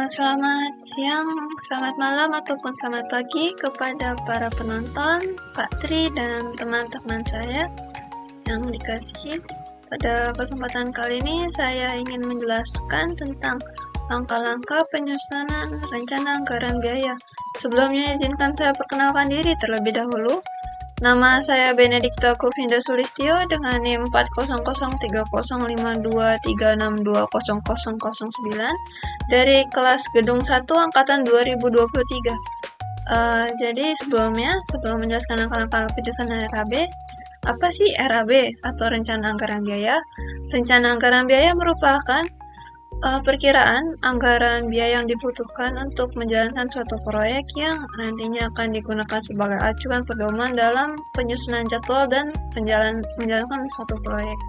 Selamat siang, selamat malam, ataupun selamat pagi kepada para penonton, Pak Tri, dan teman-teman saya yang dikasihi. Pada kesempatan kali ini, saya ingin menjelaskan tentang langkah-langkah penyusunan rencana anggaran biaya. Sebelumnya, izinkan saya perkenalkan diri terlebih dahulu. Nama saya Benedikta Kufinda Sulistyo dengan NIM 400305236200009 dari kelas Gedung 1 Angkatan 2023. Jadi sebelum menjelaskan langkah-langkah penyusunan RAB, apa sih RAB atau Rencana Anggaran Biaya? Rencana Anggaran Biaya merupakan perkiraan anggaran biaya yang dibutuhkan untuk menjalankan suatu proyek yang nantinya akan digunakan sebagai acuan pedoman dalam penyusunan jadwal dan menjalankan suatu proyek.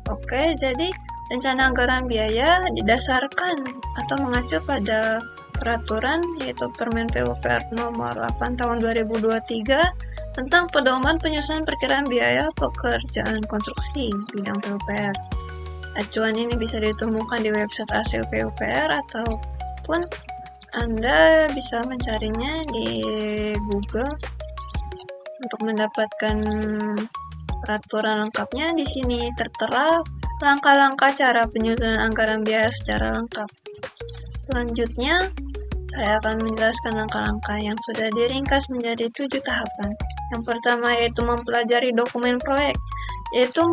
Oke, jadi rencana anggaran biaya didasarkan atau mengacu pada peraturan yaitu Permen PUPR nomor 8 tahun 2023 tentang pedoman penyusunan perkiraan biaya pekerjaan konstruksi bidang PUPR. Acuan ini bisa ditemukan di website ASEO PUPR ataupun Anda bisa mencarinya di Google untuk mendapatkan peraturan lengkapnya. Di sini tertera langkah-langkah cara penyusunan anggaran biaya secara lengkap. Selanjutnya, saya akan menjelaskan langkah-langkah yang sudah diringkas menjadi 7 tahapan. Yang pertama yaitu mempelajari dokumen proyek, yaitu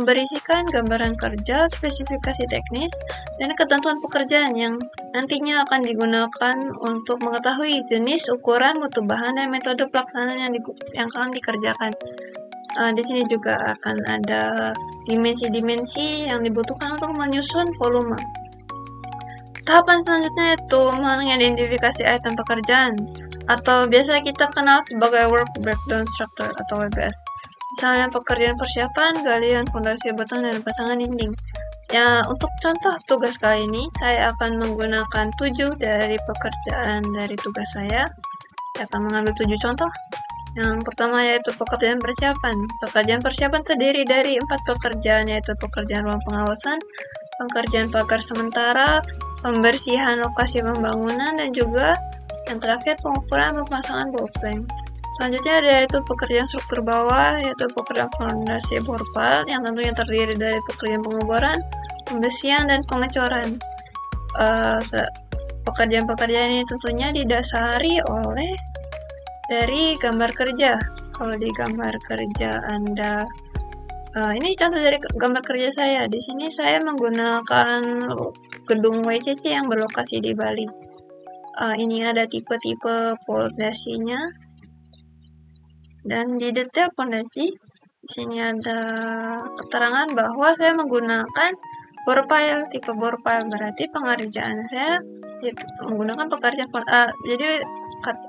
berisikan gambaran kerja, spesifikasi teknis, dan ketentuan pekerjaan yang nantinya akan digunakan untuk mengetahui jenis, ukuran, mutu bahan, dan metode pelaksanaan yang akan dikerjakan. Di sini juga akan ada dimensi-dimensi yang dibutuhkan untuk menyusun volume. Tahapan selanjutnya yaitu mengidentifikasi item pekerjaan, atau biasa kita kenal sebagai Work Breakdown Structure atau WBS. Misalnya pekerjaan persiapan, galian, fondasi beton, dan pasangan dinding. Ya, untuk contoh tugas kali ini, saya akan menggunakan 7 dari pekerjaan dari tugas saya. Saya akan mengambil 7 contoh. Yang pertama yaitu pekerjaan persiapan. Pekerjaan persiapan terdiri dari 4 pekerjaan, yaitu pekerjaan ruang pengawasan, pekerjaan pagar sementara, pembersihan lokasi pembangunan, dan juga yang terakhir pengukuran pemasangan bopeng. Selanjutnya yaitu pekerjaan struktur bawah, yaitu pekerjaan fondasi borpal yang tentunya terdiri dari pekerjaan pengoboran, pembersihan, dan pengecoran. Pekerjaan-pekerjaan ini tentunya didasari oleh dari gambar kerja. Kalau di gambar kerja Anda, ini contoh dari gambar kerja saya. Di sini saya menggunakan gedung WCC yang berlokasi di Bali. Ini ada tipe-tipe pondasinya. Dan di detail pondasi, di sini ada keterangan bahwa saya menggunakan bore pile, tipe bore pile, berarti pengerjaan saya menggunakan jadi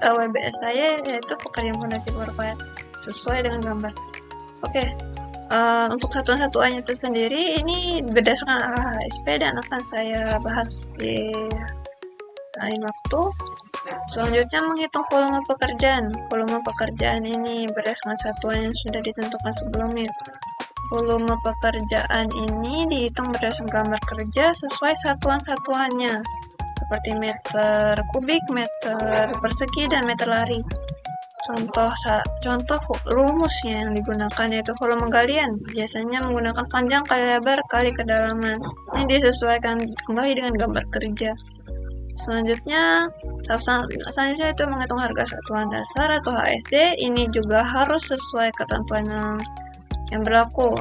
WBS saya yaitu pekerjaan pondasi bore pile sesuai dengan gambar. Oke. Untuk satuan-satuannya tersendiri ini berdasarkan HSP dan akan saya bahas di lain waktu. Selanjutnya menghitung volume pekerjaan. Volume pekerjaan ini berdasarkan satuan yang sudah ditentukan sebelumnya. Volume pekerjaan ini dihitung berdasarkan gambar kerja sesuai satuan-satuannya, seperti meter kubik, meter persegi, dan meter lari. Contoh rumusnya yang digunakan yaitu volume galian. Biasanya menggunakan panjang kali lebar kali kedalaman. Ini disesuaikan kembali dengan gambar kerja. Selanjutnya itu menghitung harga satuan dasar atau HSD. Ini juga harus sesuai ketentuan yang berlaku.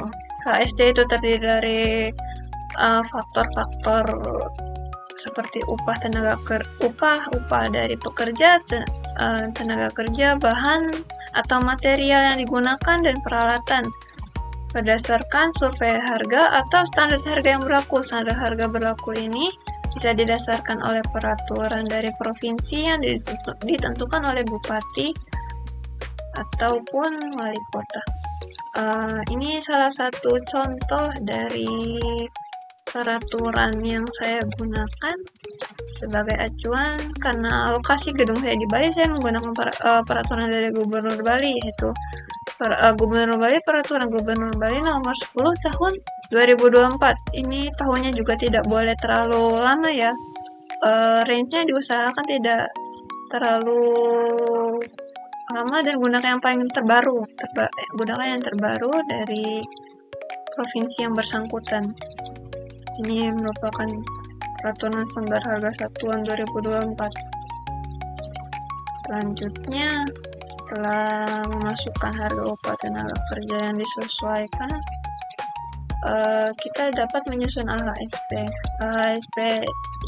HSD itu terdiri dari faktor-faktor seperti upah dari pekerja, tenaga kerja, bahan atau material yang digunakan, dan peralatan. Berdasarkan survei harga atau standar harga yang berlaku. Standar harga berlaku ini bisa didasarkan oleh peraturan dari provinsi yang ditentukan oleh bupati ataupun wali kota. Ini salah satu contoh dari peraturan yang saya gunakan sebagai acuan. Karena lokasi gedung saya di Bali, saya menggunakan peraturan dari Gubernur Bali, yaitu Peraturan Gubernur Bali nomor 10 tahun 2024. Ini tahunnya juga tidak boleh terlalu lama ya, range-nya diusahakan tidak terlalu lama dan gunakan yang paling terbaru. Gunakan yang terbaru dari provinsi yang bersangkutan. Ini merupakan peraturan standar harga satuan 2024. Selanjutnya, setelah memasukkan harga upah tenaga kerja yang disesuaikan, kita dapat menyusun AHSP. AHSP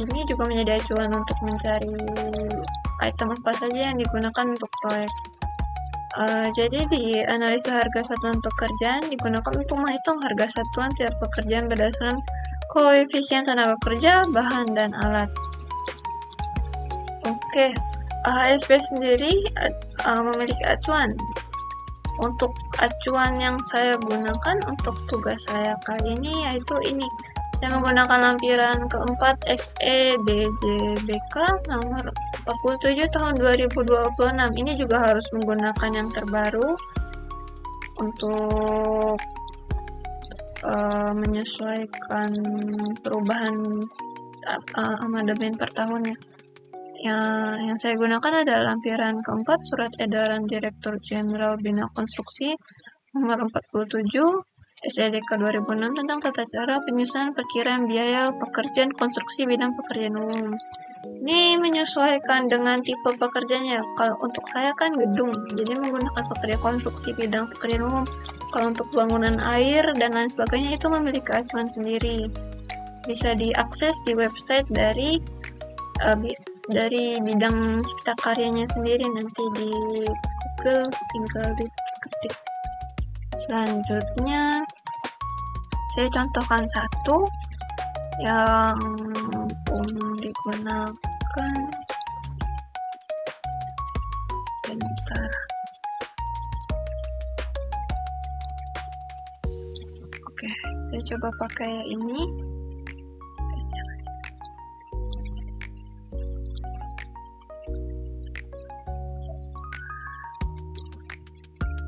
ini juga menjadi acuan untuk mencari item apa saja yang digunakan untuk proyek. Jadi di analisa harga satuan pekerjaan digunakan untuk menghitung harga satuan tiap pekerjaan berdasarkan koefisien tenaga kerja, bahan, dan alat. Oke, AHSP sendiri memiliki acuan. Untuk acuan yang saya gunakan untuk tugas saya kali ini yaitu ini. Saya menggunakan lampiran keempat SEDJBK nomor 47 tahun 2026. Ini juga harus menggunakan yang terbaru untuk menyesuaikan perubahan amandemen per tahunnya. Yang saya gunakan adalah lampiran keempat Surat Edaran Direktur Jenderal Bina Konstruksi nomor 47 SEDK 2006 tentang tata cara penyusunan perkiraan biaya pekerjaan konstruksi bidang pekerjaan umum. Ini menyesuaikan dengan tipe pekerjaannya. Kalau untuk saya kan gedung, jadi menggunakan pekerja konstruksi bidang pekerjaan umum. Kalau untuk bangunan air dan lain sebagainya itu memiliki acuan sendiri. Bisa diakses di website dari bidang cipta karyanya sendiri, nanti di Google tinggal diketik. Selanjutnya saya contohkan satu yang umum digunakan. Sebentar. Oke, saya coba pakai ini.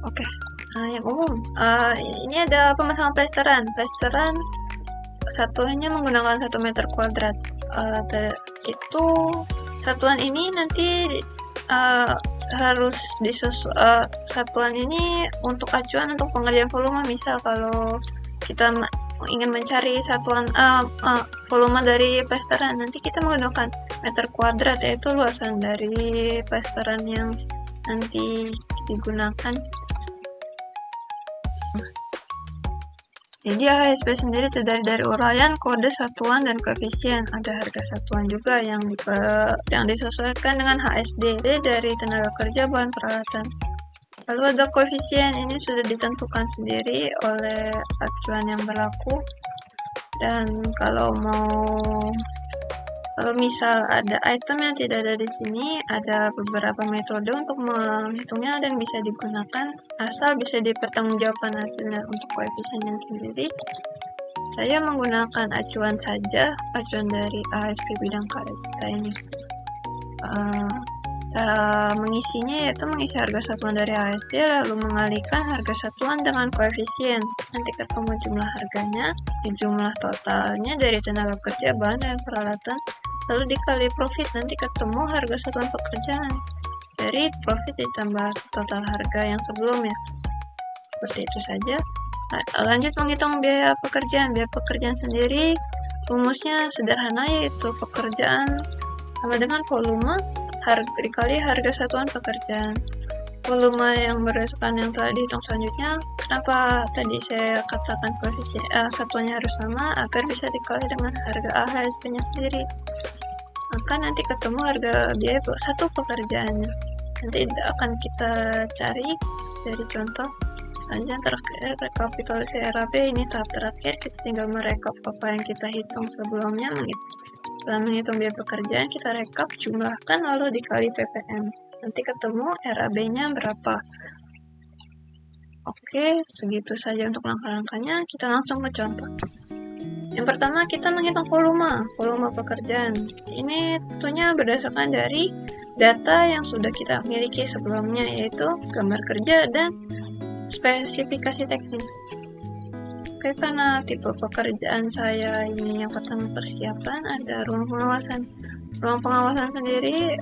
Oke, yang umum. Ini ada pemasangan plesteran. Plesteran satuannya menggunakan 1 meter kuadrat. Itu satuan ini nanti harus satuan ini untuk acuan untuk pengerjaan volume. Misal kalau kita ingin mencari satuan volume dari plesteran, nanti kita menggunakan meter kuadrat, yaitu luasan dari plesteran yang nanti digunakan. Jadi AHSP sendiri terdiri dari uraian, kode satuan, dan koefisien. Ada harga satuan juga yang disesuaikan dengan HSD dari tenaga kerja, bahan, peralatan. Lalu ada koefisien, ini sudah ditentukan sendiri oleh acuan yang berlaku. Dan kalau misal ada item yang tidak ada di sini, ada beberapa metode untuk menghitungnya dan bisa digunakan asal bisa dipertanggungjawabkan hasilnya. Untuk koefisiennya sendiri, saya menggunakan acuan saja, acuan dari AHSP bidang karya cipta ini. Cara mengisinya yaitu mengisi harga satuan dari AHSD lalu mengalihkan harga satuan dengan koefisien. Nanti ketemu jumlah harganya, jumlah totalnya dari tenaga kerja, bahan, dan peralatan, lalu dikali profit, nanti ketemu harga satuan pekerjaan. Dari profit ditambah total harga yang sebelumnya. Seperti itu saja. Lanjut menghitung biaya pekerjaan. Biaya pekerjaan sendiri rumusnya sederhana, yaitu pekerjaan sama dengan volume dikali harga satuan pekerjaan. Volume yang berdasarkan yang telah dihitung selanjutnya. Kenapa tadi saya katakan koefisien satuannya harus sama? Agar bisa dikali dengan harga AHSP-nya sendiri. Maka nanti ketemu harga biaya satu pekerjaannya. Nanti akan kita cari dari contoh. Selanjutnya terakhir rekapitulasi RAB, ini tahap terakhir, kita tinggal merekap apa yang kita hitung sebelumnya. Setelah menghitung biaya pekerjaan, kita rekap, jumlahkan, lalu dikali PPM. Nanti ketemu RAB-nya berapa. Oke, segitu saja untuk langkah-langkahnya. Kita langsung ke contoh. Yang pertama, kita menghitung volume pekerjaan. Ini tentunya berdasarkan dari data yang sudah kita miliki sebelumnya, yaitu gambar kerja dan spesifikasi teknis. Oke, karena tipe pekerjaan saya ini yang pertama persiapan, ada ruang pengawasan. Ruang pengawasan sendiri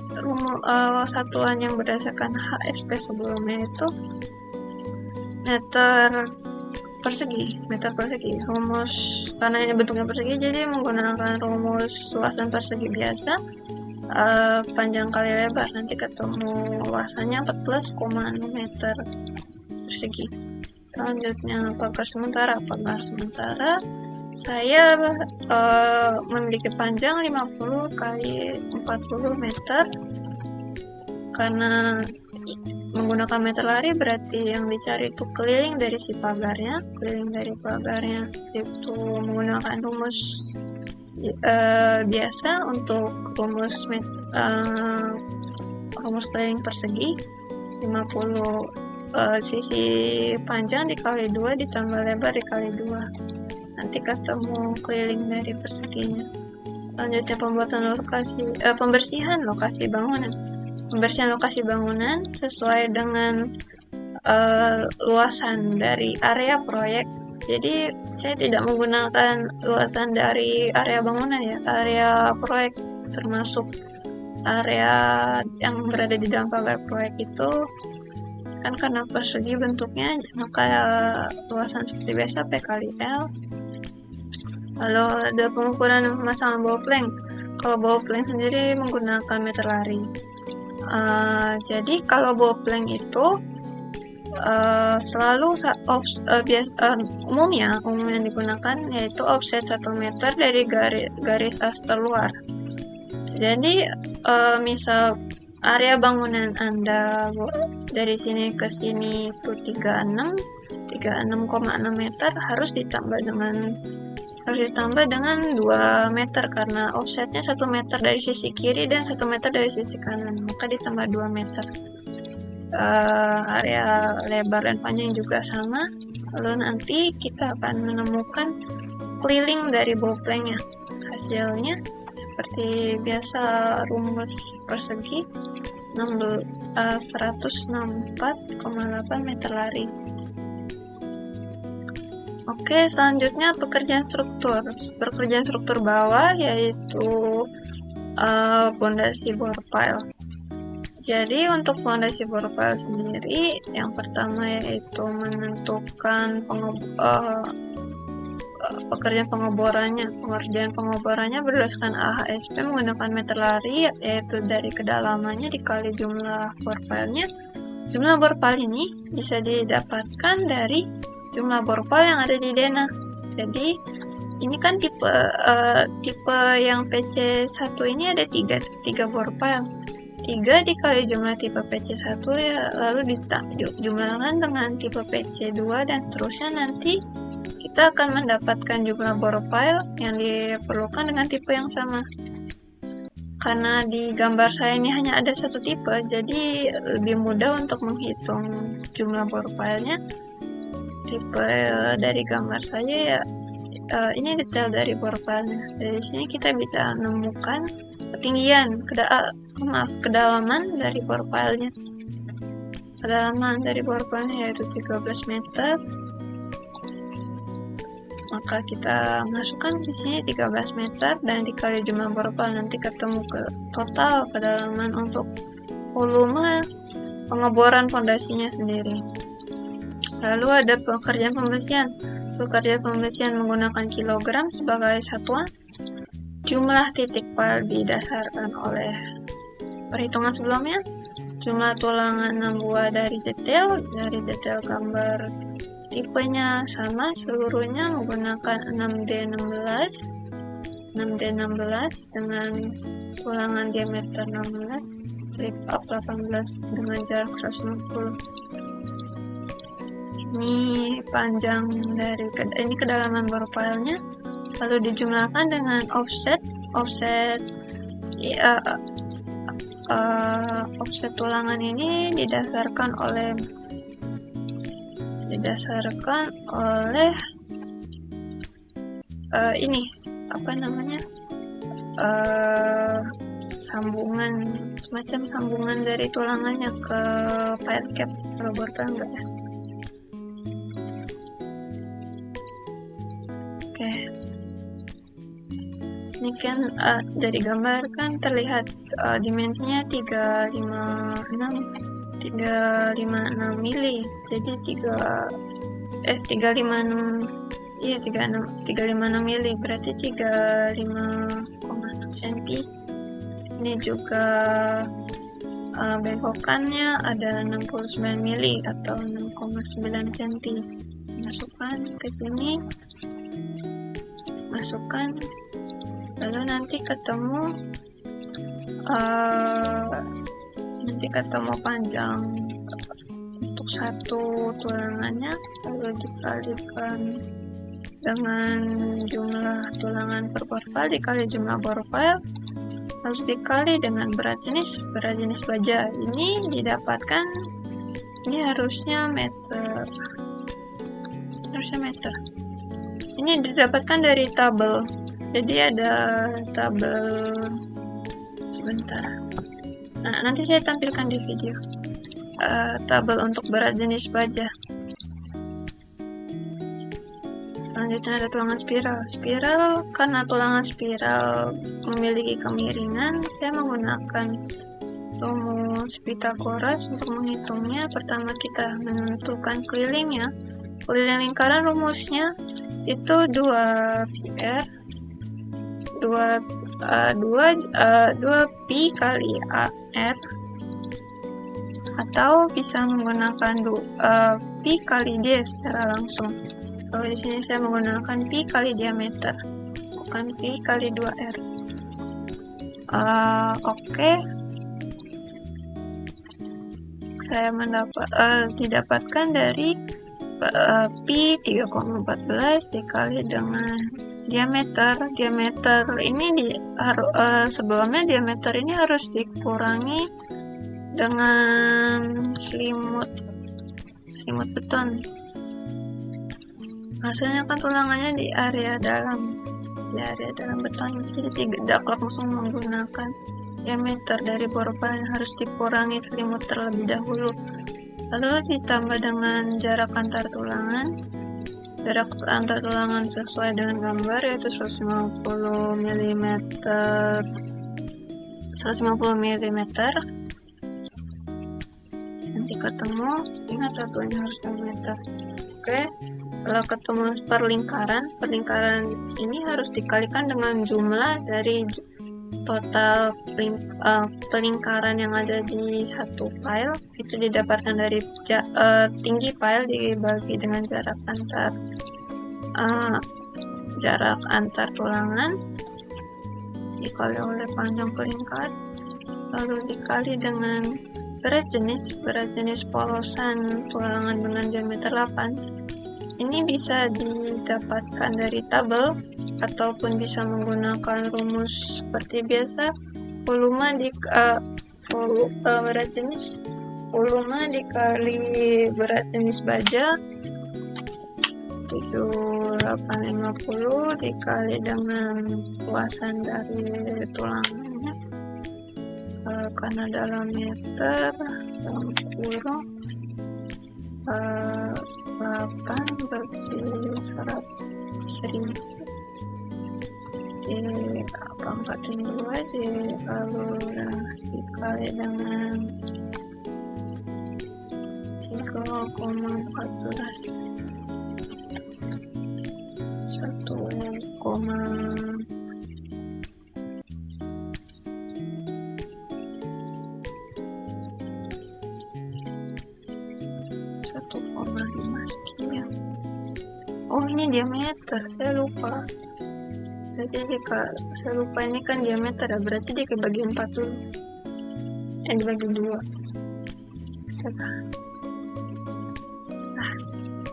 satuan yang berdasarkan HSP sebelumnya itu meter persegi. Rumus karena ini bentuknya persegi, jadi menggunakan rumus luasan persegi biasa, panjang kali lebar, nanti ketemu luasannya 14,6 meter persegi. Selanjutnya pagar sementara saya memiliki panjang 50 kali 40 meter. Karena menggunakan meter lari berarti yang dicari itu keliling dari pagarnya itu menggunakan rumus biasa untuk rumus keliling persegi 50 sisi panjang dikali 2 ditambah lebar dikali 2, nanti ketemu keliling dari perseginya. Selanjutnya pembersihan lokasi bangunan sesuai dengan luasan dari area proyek. Jadi saya tidak menggunakan luasan dari area bangunan ya, area proyek, termasuk area yang berada di dalam pagar proyek itu kan karena persegi bentuknya, maka luasan seperti biasa P kali L. Lalu ada pengukuran dan pemasangan ball plank. Kalau ball plank sendiri menggunakan meter lari. Jadi kalau ball plank itu selalu umumnya digunakan yaitu offset 1 meter dari garis as terluar. Jadi misal area bangunan Anda dari sini ke sini itu 36,6 meter, harus ditambah dengan 2 meter karena offsetnya 1 meter dari sisi kiri dan 1 meter dari sisi kanan, maka ditambah 2 meter. Area lebar dan panjang juga sama. Lalu nanti kita akan menemukan keliling dari ball planknya. Hasilnya seperti biasa, rumus persegi 164,8 meter lari. Oke, selanjutnya pekerjaan struktur bawah yaitu pondasi bore pile. Jadi untuk pondasi bore pile sendiri, yang pertama yaitu menentukan pekerjaan pengeborannya berdasarkan AHSP menggunakan meter lari, yaitu dari kedalamannya dikali jumlah bore pile-nya. Jumlah bore pile ini bisa didapatkan dari jumlah bore pile yang ada di denah. Jadi ini kan tipe yang PC1 ini ada 3 bore pile. 3 dikali jumlah tipe PC1 ya, lalu dijumlahkan dengan tipe PC2 dan seterusnya, nanti kita akan mendapatkan jumlah bore pile yang diperlukan dengan tipe yang sama. Karena di gambar saya ini hanya ada satu tipe, jadi lebih mudah untuk menghitung jumlah bore pile-nya. Tipe dari gambar saya ya, ini detail dari bore pile-nya. Dari sini kita bisa menemukan ketinggian, kedalaman dari bore pile-nya. Kedalaman dari bore pile-nya yaitu 13 meter. Maka kita masukkan di sini 13 meter dan dikali jumlah bore pile, nanti ketemu ke total kedalaman untuk volume pengeboran fondasinya sendiri. Lalu ada pekerjaan pembersihan. Pekerjaan pembersihan menggunakan kilogram sebagai satuan. Jumlah titik pile didasarkan oleh perhitungan sebelumnya. Jumlah tulangan 6 buah dari detail gambar tipenya sama, seluruhnya menggunakan 6D16 dengan tulangan diameter 16, strip up 18 dengan jarak 160. Ini panjang dari ini kedalaman bore pile-nya, lalu dijumlahkan dengan offset tulangan ini didasarkan oleh ini apa namanya, semacam sambungan dari tulangannya ke pile cap. Kalau bore pile enggak ya. Oke. dari gambar kan terlihat dimensinya 356 mili, jadi 356 mili, berarti 35,6 cm. Ini juga bengkokannya ada 69 mili atau 6,9 cm. Masukkan ke sini, lalu nanti ketemu panjang untuk satu tulangannya, lalu dikalikan dengan jumlah tulangan per profil dikali jumlah profil, lalu dikali dengan berat jenis baja. Ini didapatkan, ini harusnya meter. Ini didapatkan dari tabel. Jadi ada tabel, sebentar. Nah, nanti saya tampilkan di video tabel untuk berat jenis baja. Selanjutnya ada tulangan spiral. Karena tulangan spiral memiliki kemiringan, saya menggunakan rumus Pythagoras untuk menghitungnya. Pertama kita menentukan kelilingnya. Keliling lingkaran rumusnya itu 2πr 2pi kali ar, atau bisa menggunakan pi kali d secara langsung. Kalau di sini saya menggunakan pi kali diameter, bukan pi kali 2r. Oke. Saya didapatkan dari pi 3,14 dikali dengan diameter. Diameter ini sebelumnya diameter ini harus dikurangi dengan selimut beton. Hasilnya kan tulangannya di area dalam beton, jadi tidak langsung menggunakan diameter dari profil, harus dikurangi selimut terlebih dahulu. Lalu ditambah dengan jarak antar tulangan. Jarak antar tulangan sesuai dengan gambar yaitu 150 mm. Nanti ketemu, ingat satunya harus diameter. Oke, setelah ketemu perlingkaran ini harus dikalikan dengan jumlah dari total pelingkaran yang ada di satu file. Itu didapatkan dari tinggi file dibagi dengan jarak antar tulangan dikali oleh panjang pelingkar, lalu dikali dengan berat jenis polosan tulangan dengan diameter 8. Ini bisa didapatkan dari tabel ataupun bisa menggunakan rumus seperti biasa. Volume dikali berat jenis baja 7850 dikali dengan luasan dari tulangannya, karena dalam meter, dalam kurung 8 bagi 100.000 dipangkatin 2 lalu dikali dengan 3,14 1,5 sekian. Oh, ini diameter, saya lupa. Jadi jika saya lupa ini kan diameter ya, berarti dia dibagi 4 dulu. Dibagi 2.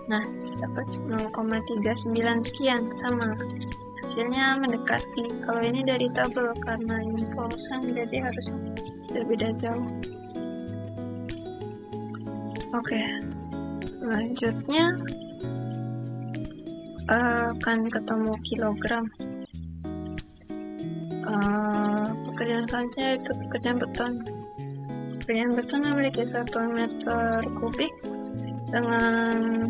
Nah, dapat 0,39 sekian, sama. Hasilnya mendekati. Kalau ini dari tabel, karena ini polosan jadi harus berbeda jauh. Oke, selanjutnya akan ketemu kilogram. Pekerjaan selanjutnya itu pekerjaan beton. Pekerjaan beton memiliki 1 meter kubik dengan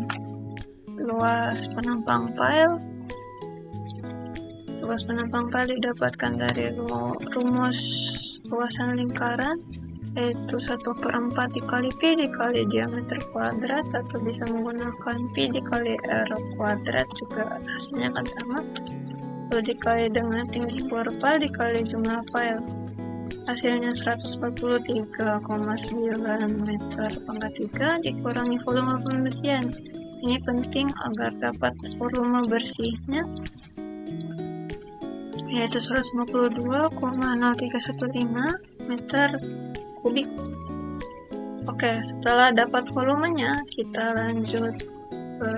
luas penampang pile Luas penampang kali didapatkan dari rumus luasan lingkaran, yaitu 1/4 dikali Pi dikali diameter kuadrat, atau bisa menggunakan Pi dikali R kuadrat, juga hasilnya akan sama. Lalu dikali dengan tinggi kurva dikali jumlah file, hasilnya 143,9 meter pangkat 3 dikurangi volume pembersihan. Ini penting agar dapat volume bersihnya, yaitu 152,0315 meter kubik. Oke, setelah dapat volumenya, kita lanjut ke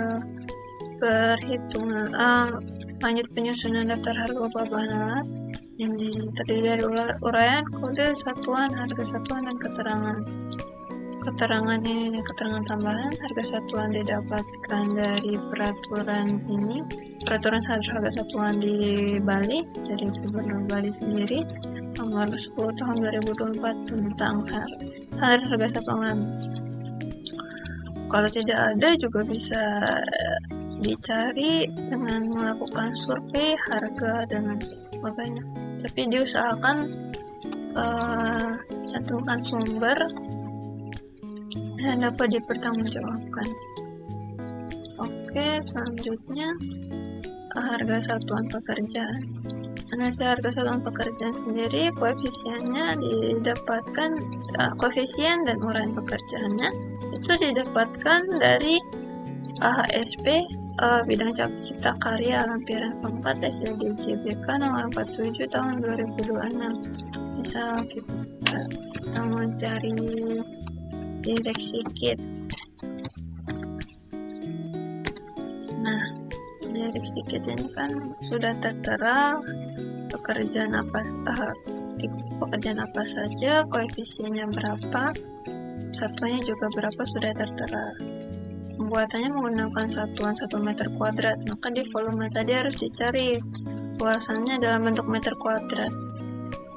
perhitungan lanjut penyusunan daftar harga upah bahan alat yang terdiri dari uraian, kode satuan, harga satuan, dan keterangan. Keterangan ini keterangan tambahan. Harga satuan didapatkan dari peraturan harga satuan di Bali dari Gubernur Bali sendiri nomor 10 tahun 2024 tentang standar harga satuan. Kalau tidak ada juga bisa dicari dengan melakukan survei harga dan sebagainya, tapi diusahakan cantumkan sumber dan dapat dipertanggungjawabkan. Oke, selanjutnya harga satuan pekerjaan. Analisis harga satuan pekerjaan sendiri, koefisiennya didapatkan, koefisien dan uraian pekerjaannya itu didapatkan dari HSP bidang cipta karya lampiran keempat SLDJBK nomor 47 tahun 2026. Misal kita mau cari direksi kit. Nah, direksi kit ini kan sudah tertera pekerjaan apa saja, koefisiennya berapa, satuannya juga berapa, sudah tertera. Pembuatannya menggunakan satuan 1 meter kuadrat, maka di volume tadi harus dicari luasannya dalam bentuk meter kuadrat.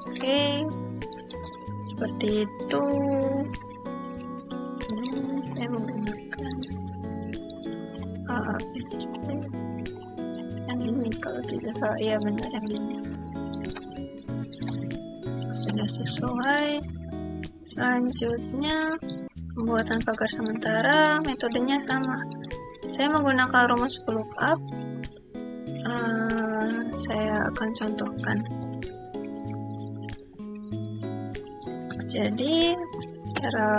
Oke, seperti itu. Ini saya menggunakan HSP yang ini, kalau tidak salah, ya benar yang ini. Sudah sesuai. Selanjutnya pembuatan pagar sementara, metodenya sama. Saya menggunakan rumus lookup. Saya akan contohkan. Jadi cara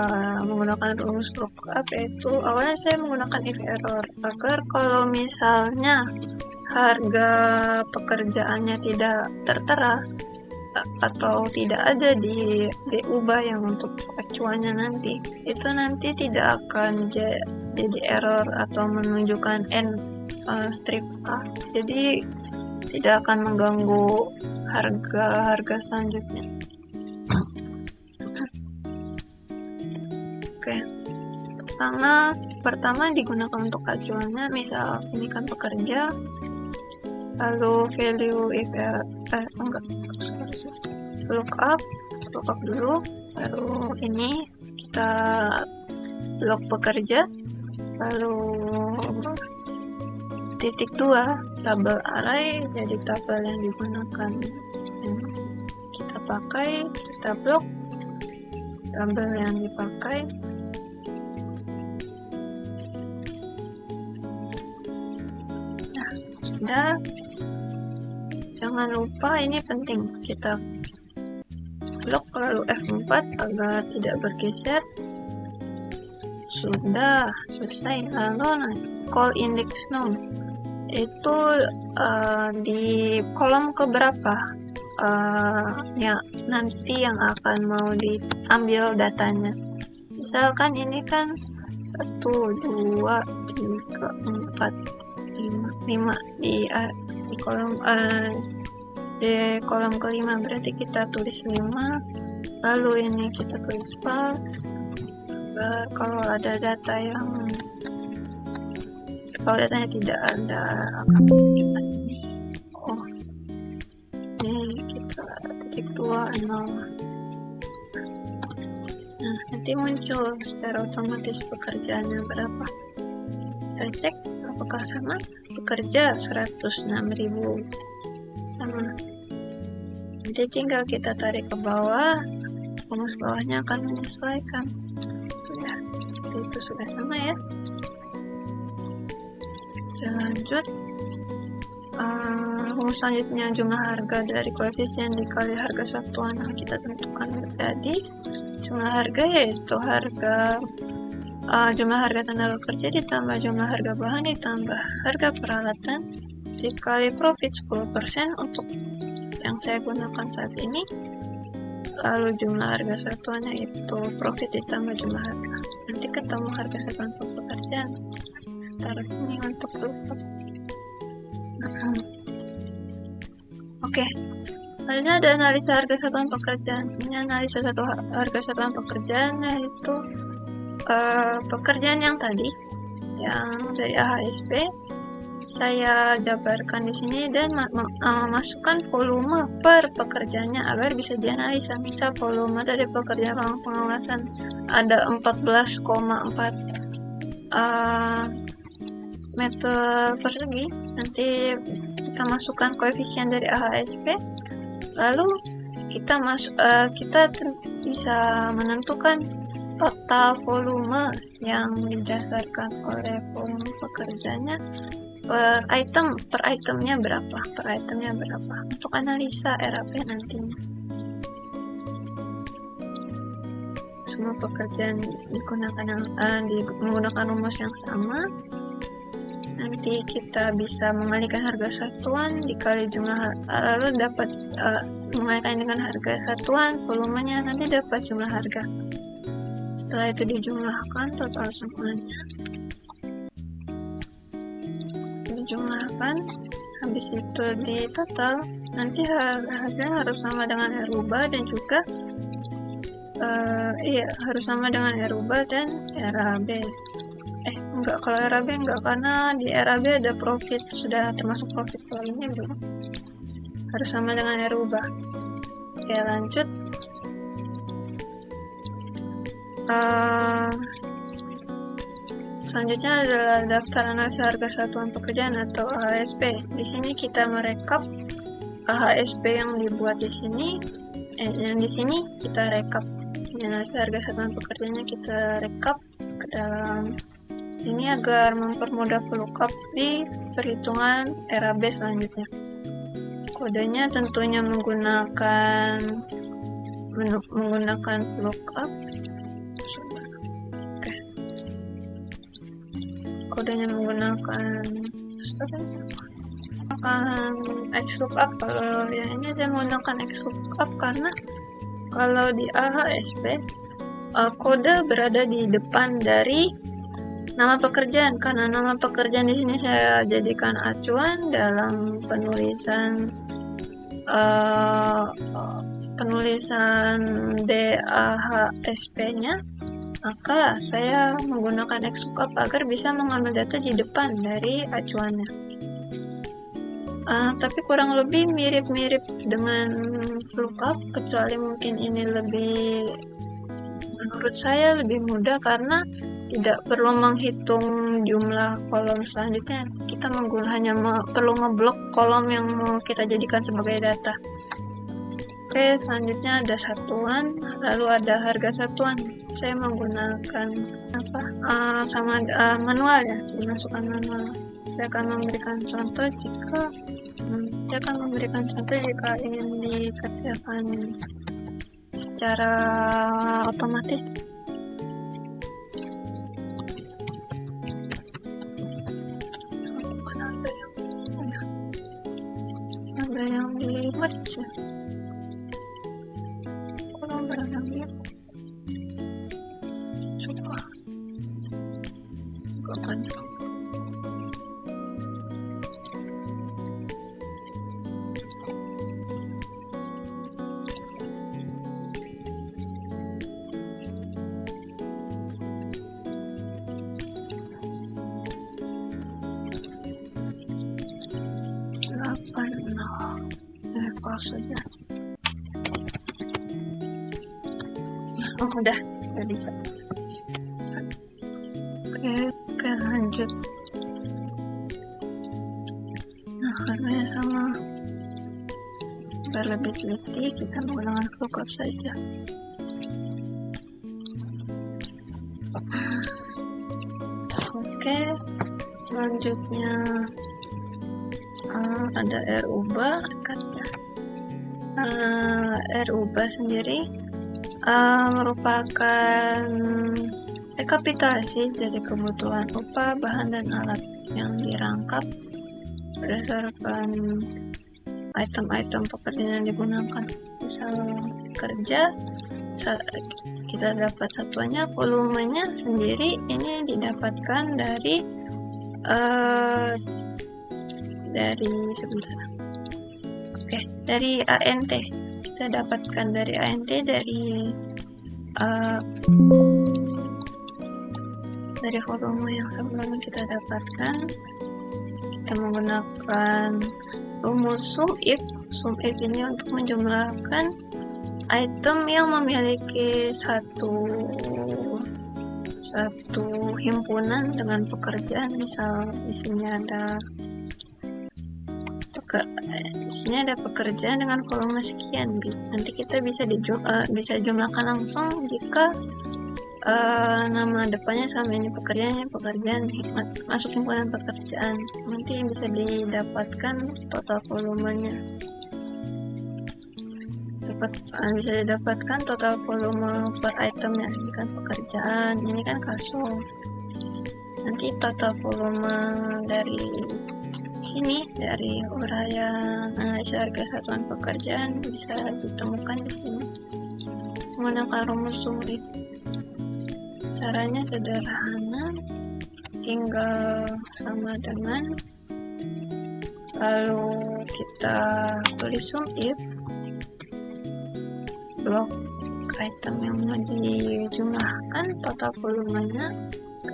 menggunakan rumus lookup yaitu awalnya saya menggunakan if error agar kalau misalnya harga pekerjaannya tidak tertera atau tidak ada diubah yang untuk acuannya nanti, itu nanti tidak akan jadi error atau menunjukkan N strip A, jadi tidak akan mengganggu harga selanjutnya. Oke, pertama digunakan untuk acuannya, misal ini kan pekerja, lalu value lookup dulu, baru ini kita blok pekerja, lalu titik 2 tabel array, jadi tabel yang digunakan yang kita pakai, kita blok tabel yang dipakai. Nah, sudah. Jangan lupa, ini penting, kita blok lalu F4 agar tidak bergeser. Sudah selesai. Lalu call index num itu di kolom keberapa ya nanti yang akan mau diambil datanya. Misalkan ini kan 1, 2, 3, 4, 5 di kolom kelima, berarti kita tulis 5, lalu ini kita tulis pas, agar kalau ada data kalau datanya tidak ada ini kita titik 2, 0. Nah, nanti muncul secara otomatis pekerjaannya berapa. Kita cek apakah sama. Pekerja 106.000. sama. Nanti tinggal kita tarik ke bawah, rumus bawahnya akan menyesuaikan. Sudah, seperti itu sudah sama ya. Kita lanjut. Rumus selanjutnya jumlah harga dari koefisien dikali harga satuan yang kita tentukan menjadi jumlah harga, yaitu jumlah harga tenaga kerja ditambah jumlah harga bahan ditambah harga peralatan dikali profit 10% untuk yang saya gunakan saat ini. Lalu jumlah harga satuannya itu profit ditambah jumlah harga. Nanti ketemu harga satuan pekerjaan. Taruh sini untuk lookup. Oke, selanjutnya ada analisa harga satuan pekerjaan. Ini analisa harga satuan pekerjaan, yaitu pekerjaan yang tadi, yang dari AHSP, saya jabarkan di sini dan masukkan volume per pekerjaannya agar bisa dianalisa. Misal volume dari pekerjaan pengawasan ada 14,4 meter persegi, nanti kita masukkan koefisien dari AHSP, lalu kita bisa menentukan total volume yang didasarkan oleh volume pekerjaannya per itemnya berapa untuk analisa RAP nantinya. Semua pekerjaan menggunakan rumus yang sama. Nanti kita bisa mengalihkan harga satuan dikali jumlah, lalu dapat mengalihkan dengan harga satuan volumenya, nanti dapat jumlah harga. Setelah itu dijumlahkan total semuanya, dijumlahkan, habis itu di total, nanti hasilnya harus sama dengan RUBA dan juga harus sama dengan RUBA dan RAB. Enggak, kalau RAB enggak, karena di RAB ada profit, sudah termasuk profit. Kalau ini belum, harus sama dengan RUBA. Oke, lanjut. Selanjutnya adalah daftar analisa harga satuan pekerjaan atau AHSP. Di sini kita merekap AHSP yang dibuat di sini, yang di sini kita rekap. Analisa harga satuan pekerjaannya kita rekap ke dalam sini agar mempermudah lookup di perhitungan RAB selanjutnya. Kodenya tentunya menggunakan lookup. Kodenya menggunakan XLOOKUP. Kalau yang ini saya menggunakan XLOOKUP karena kalau di AHSP kode berada di depan dari nama pekerjaan, karena nama pekerjaan di sini saya jadikan acuan dalam penulisan DAHSP-nya, maka saya menggunakan XLOOKUP agar bisa mengambil data di depan dari acuannya. Tapi kurang lebih mirip-mirip dengan lookup, kecuali mungkin ini menurut saya lebih mudah karena tidak perlu menghitung jumlah kolom selanjutnya. Kita hanya perlu ngeblok kolom yang mau kita jadikan sebagai data. Oke, selanjutnya ada satuan, lalu ada harga satuan. Saya menggunakan manual ya, dimasukkan manual. Saya akan memberikan contoh jika ingin dikerjakan secara otomatis. Ada yang di merge ya. Kurang berang di merge. Coba. Bukan. Saja. Udah bisa. Oke, lanjut. Nah, harganya sama. Supaya lebih teliti, kita menggunakan VLOOKUP saja. Oke, selanjutnya ada RUBA. RUBA sendiri merupakan rekapitulasi dari kebutuhan upah, bahan, dan alat yang dirangkap berdasarkan item-item pekerjaan yang digunakan. Misal kerja, kita dapat satuannya, volumenya sendiri ini didapatkan dari sebentar. Oke, dari ANT. Kita dapatkan dari ANT dari volume yang sebelumnya kita dapatkan. Kita menggunakan rumus SUMIF. SUMIF ini untuk menjumlahkan item yang memiliki satu himpunan dengan pekerjaan. Misal di sini ada pekerjaan dengan volume sekian, nanti kita bisa jumlahkan langsung jika nama depannya sama ini pekerjaan masuk himpunan pekerjaan, nanti bisa didapatkan total volumenya. Bisa didapatkan total volume per itemnya. Ini kan pekerjaan, ini kan kasur. Nanti total volume dari sini, dari uraian analisa harga satuan pekerjaan, bisa ditemukan di sini menggunakan rumus SUMIF. Caranya sederhana, tinggal sama dengan, lalu kita tulis SUMIF blok item yang mau dijumlahkan, total volumenya,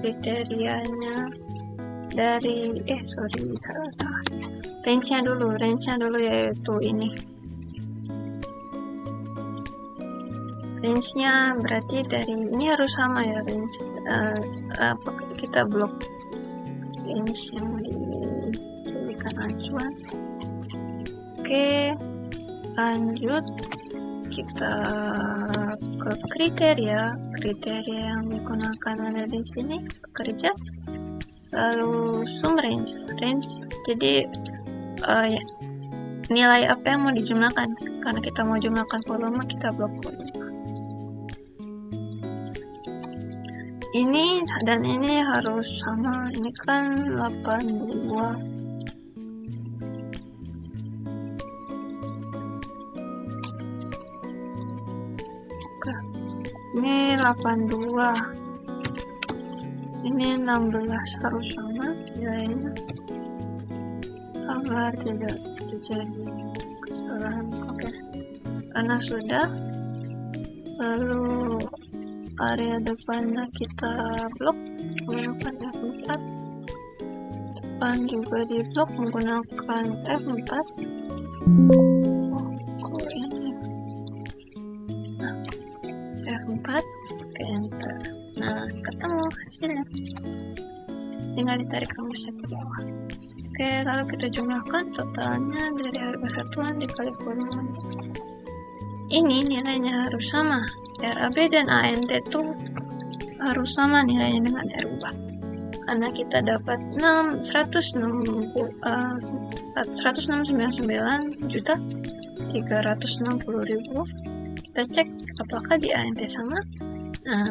kriterianya dari salah. Range-nya dulu yaitu ini. Range-nya berarti dari ini harus sama ya, range kita blok range yang dijadikan acuan. Oke, lanjut kita ke kriteria yang digunakan ada di sini, pekerja, lalu sum range. Jadi nilai apa yang mau dijumlahkan, karena kita mau jumlahkan volume, kita blok volume. Ini dan ini harus sama, ini kan 82. Ini 82, ini 16, harus sama nilainya agar tidak terjadi kesalahan. Oke, karena sudah, lalu area depannya kita blok menggunakan F4, depan juga di blok menggunakan F4. F4, ke enter. Nah, ketemu hasilnya, tinggal ditarik rumusnya ke bawah. Oke, lalu kita jumlahkan totalnya dari harga satuan dikali volume. Ini nilainya harus sama, RAB dan ANT itu harus sama nilainya dengan RUBA, karena kita dapat 169.360.000. Kita cek apakah di ANT sama. Nah,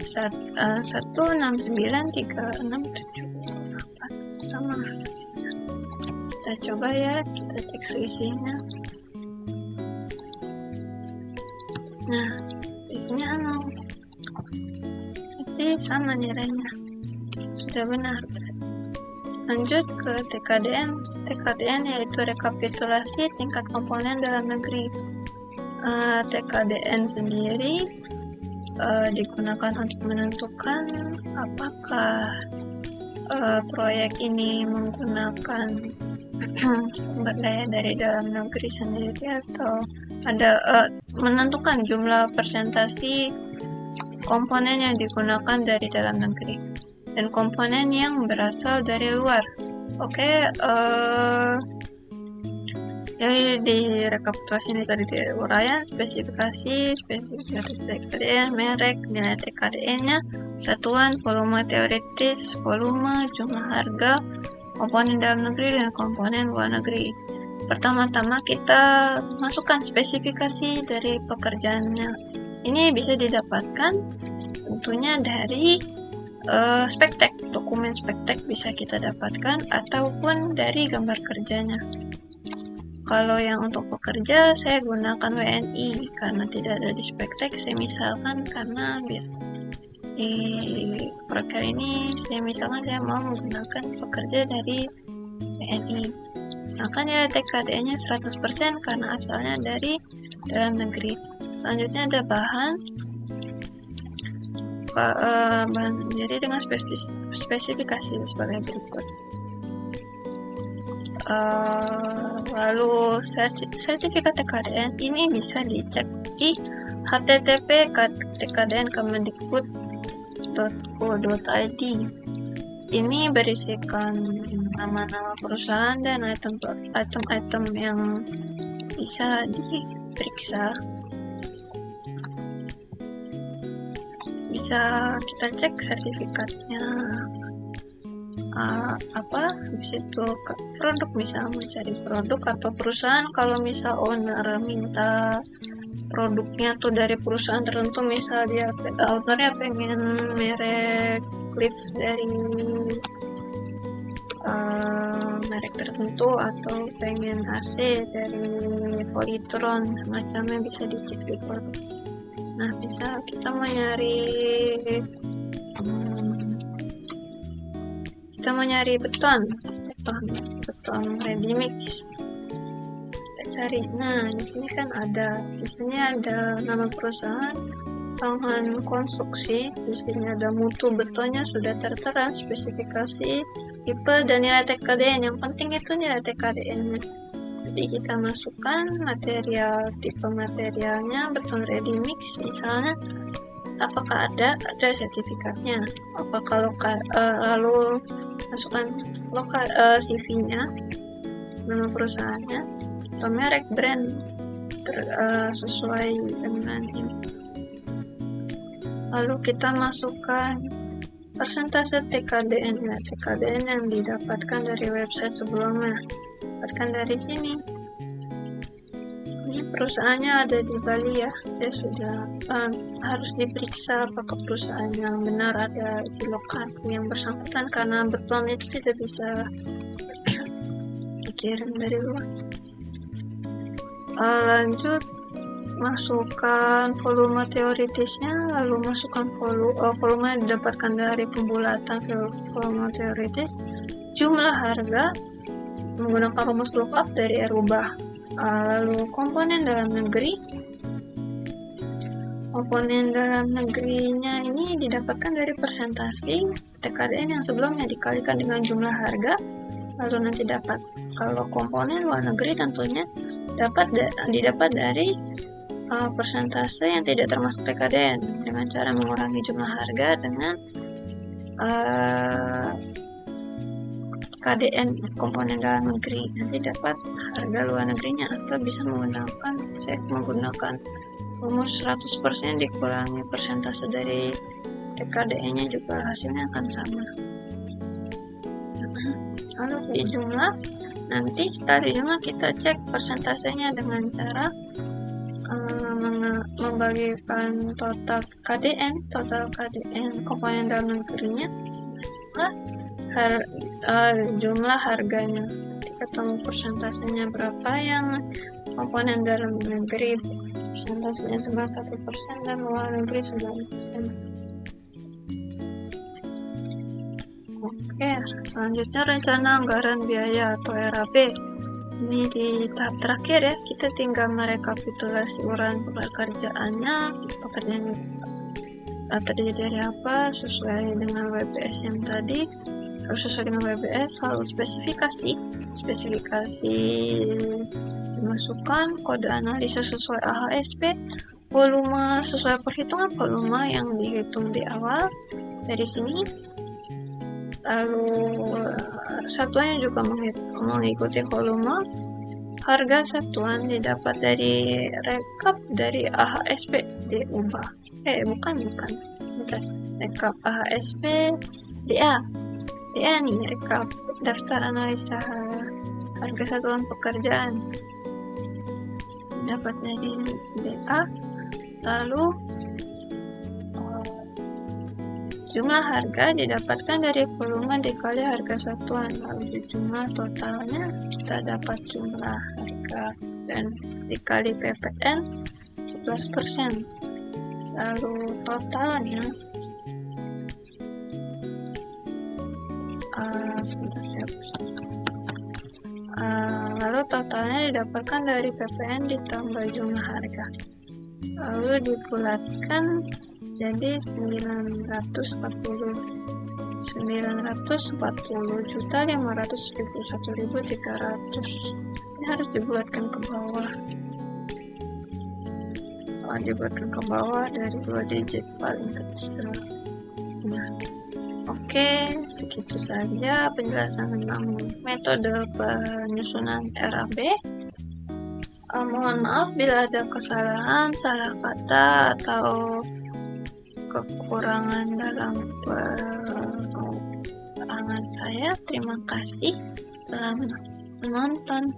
169.367.8 sama hasilnya. Kita coba ya, kita cek seisinya. Nah, seisinya 0, jadi sama nilainya, sudah benar. Lanjut ke TKDN. TKDN yaitu rekapitulasi tingkat komponen dalam negeri. TKDN sendiri digunakan untuk menentukan apakah proyek ini menggunakan sumber daya dari dalam negeri sendiri atau ada menentukan jumlah persentasi komponen yang digunakan dari dalam negeri dan komponen yang berasal dari luar. Oke, Jadi di rekapitulasi ini tadi di uraian spesifikasi TKDN, merek, nilai TKDN-nya, satuan, volume teoritis, volume, jumlah harga, komponen dalam negeri dan komponen luar negeri. Pertama-tama kita masukkan spesifikasi dari pekerjaannya. Ini bisa didapatkan tentunya dari spektek, dokumen spektek bisa kita dapatkan ataupun dari gambar kerjanya. Kalau yang untuk pekerja saya gunakan WNI karena tidak ada di spektek. Saya misalkan karena biar di proker ini saya mau menggunakan pekerja dari WNI. Makanya TKDN-nya 100% karena asalnya dari dalam negeri. Selanjutnya ada bahan. Jadi dengan spesifikasi sebagai berikut. Lalu sertifikat TKDN ini bisa dicek di http tkdnkemendikbud.go.id. Ini berisikan nama-nama perusahaan dan item-item yang bisa diperiksa. Bisa kita cek sertifikatnya habis itu produk, bisa mencari produk atau perusahaan. Kalau misal owner minta produknya tuh dari perusahaan tertentu, misal dia ownernya pengen merek Cliff dari merek tertentu atau pengen AC dari Polytron semacamnya, bisa dicek di produk. Nah, bisa kita mau nyari beton ready mix, kita cari. Nah, di sini kan ada nama perusahaan, bahan konstruksi, di sini ada mutu betonnya sudah tertera, spesifikasi, tipe dan nilai TKDN. Yang penting itu nilai TKDN-nya. Jadi kita masukkan material, tipe materialnya, beton ready mix misalnya. Apakah ada sertifikatnya? Lalu masukkan CV-nya, nama perusahaannya, atau merek brand sesuai dengan ini. Lalu kita masukkan persentase TKDN yang didapatkan dari website sebelumnya. Dapatkan dari sini. Ini perusahaannya ada di Bali ya. Saya sudah harus diperiksa apakah perusahaan yang benar ada di lokasi yang bersangkutan, karena beton itu tidak bisa dikirim dari luar. Lanjut, masukkan volume teoritisnya, lalu masukkan volume yang didapatkan dari pembulatan volume teoritis, jumlah harga menggunakan rumus lookup dari rubah. Lalu komponen dalam negeri. Komponen dalam negerinya ini didapatkan dari persentase TKDN yang sebelumnya dikalikan dengan jumlah harga, lalu nanti dapat. Kalau komponen luar negeri tentunya didapat dari persentase yang tidak termasuk TKDN dengan cara mengurangi jumlah harga dengan KDN komponen dalam negeri, nanti dapat harga luar negerinya. Atau bisa menggunakan rumus 100% dikurangi persentase dari TKDN nya juga hasilnya akan sama. Lalu di jumlah, nanti setelah di jumlah kita cek persentasenya dengan cara membagikan total KDN komponen dalam negerinya jumlah harganya. Nanti ketemu persentasenya berapa yang komponen dalam negeri, persentasenya 91% dan luar negeri 9%. Oke, selanjutnya rencana anggaran biaya atau RAB. Ini di tahap terakhir ya, kita tinggal merekapitulasi uraian pekerjaannya, pekerjaan terdiri dari apa sesuai dengan WBS yang tadi, harus sesuai dengan WBS. Lalu spesifikasi dimasukkan, kode analisa sesuai AHSP, volume sesuai perhitungan volume yang dihitung di awal dari sini. Lalu satuannya juga mengikuti volume, Harga satuan didapat dari rekap dari AHSP diubah. Bukan. Bentar. Rekap AHSP DA nih, rekap daftar analisa harga satuan pekerjaan dapat dari DA. Lalu jumlah harga didapatkan dari volume dikali harga satuan, lalu jumlah totalnya kita dapat jumlah harga dan dikali PPN 11%. Lalu totalnya lalu totalnya didapatkan dari PPN ditambah jumlah harga, lalu dibulatkan jadi 940.541.300. Ini harus dibulatkan ke bawah. Dibuatkan ke bawah dari 2 digit paling kecil. Nah, oke, segitu saja penjelasan tentang metode penyusunan RAB. Mohon maaf bila ada kesalahan, salah kata, atau kekurangan dalam penerangan saya. Terima kasih telah menonton.